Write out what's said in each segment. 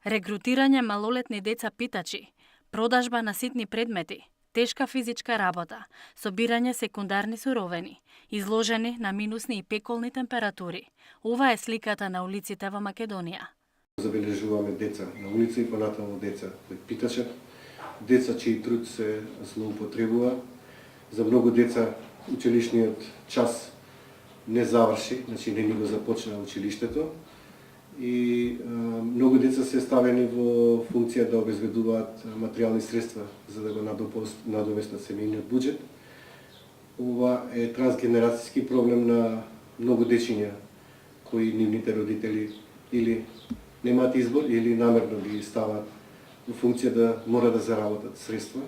Регрутирање малолетни деца питачи, продажба на ситни предмети, тешка физичка работа, собирање секундарни суровини, изложени на минусни и пеколни температури. Ова е сликата на улиците во Македонија. Забележуваме деца на улица и понатаму деца кои питачат, деца чиј труд се злоупотребува. За многу деца училишниот час не заврши, значи не ни го започна училиштето. И многу деца се ставени во функција да обезбедуваат материјални средства за да го надоместат семејниот буџет. Ова е трансгенерацијски проблем на многу дечиња кои нивните родители или немаат избор или намерно ги стават во функција да мора да заработат средства.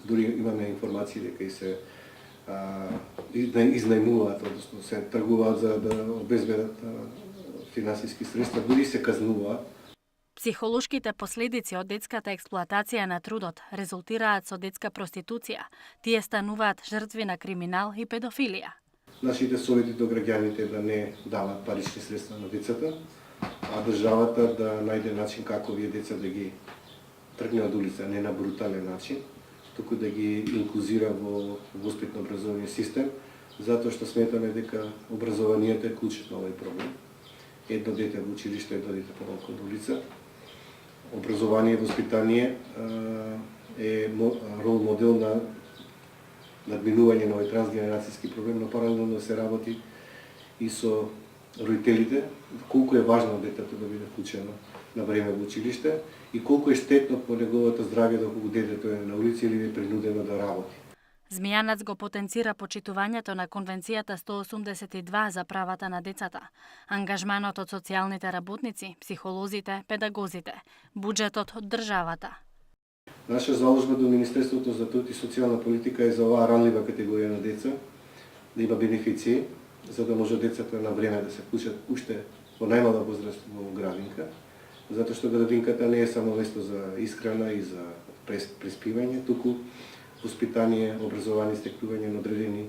Дури имаме информации дека и се изнајмуваат, односно се тргуваат за да обезбедат финансиски средства, дури се казнуваат. Психолошките последици од детската експлоатација на трудот резултираат со детска проституција. Тие стануваат жртви на криминал и педофилија. Нашите совети до граѓаните да не дават парични средства на децата, а државата да најде начин како овие деца да ги тргне од улица, не на брутален начин, туку да ги инклузира во воспитно образовни систем, затоа што сметаме дека образованието е клучот на овој проблем. Едно дете во училиште, едно дете помалку на улица. Образование и воспитание е рол модел на надминување на овој трансгенерацијски проблем, но паралелно да се работи и со родителите, колку е важно детето да биде вклучено на време во училиште и колку е штетно по неговото здравје доколку детето е на улица или е принудено да работи. Змијанац го потенцира почитувањето на Конвенцијата 182 за правата на децата, ангажманот од социјалните работници, психолозите, педагозите, буџетот од државата. Наша заложба до Министерството за труд и социјална политика е за оваа ранлива категорија на деца да има бенефиции, за да може децата на време да се вклучат уште во најмала возраст во градинка, затоа што градинката не е само место за исхрана и за преспивање, туку воспитание, образование, стекнување на одредени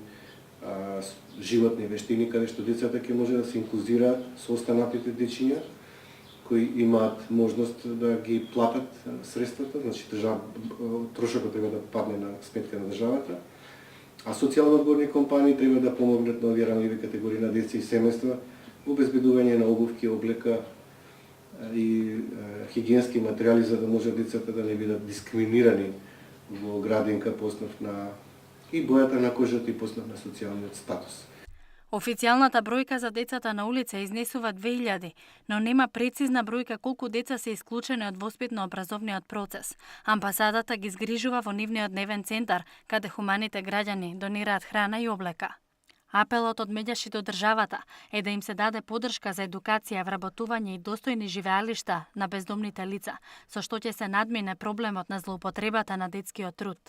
животни вештини, каде што децата ќе може да се инклузираат со останатите дечиња кои имаат можност да ги платат средствата, значи трошокот треба да падне на сметка на државата, а социјално одговорни компании треба да помогнат на овие ранливи категории на деца и семејства во обезбедување на обувки, облека и хигиенски материјали за да може децата да не бидат дискриминирани во градинка по основ на и бојата на кожата и по основ на социјалниот статус. Официјалната бројка за децата на улица изнесува 2000, но нема прецизна бројка колку деца се исклучени од воспитно-образовниот процес. Амбасадата ги згрижува во нивниот дневен центар, каде хуманите граѓани донираат храна и облека. Апелот од меѓаши до државата е да им се даде поддршка за едукација, вработување и достојни живеалишта на бездомните лица, со што ќе се надмине проблемот на злоупотребата на детскиот труд.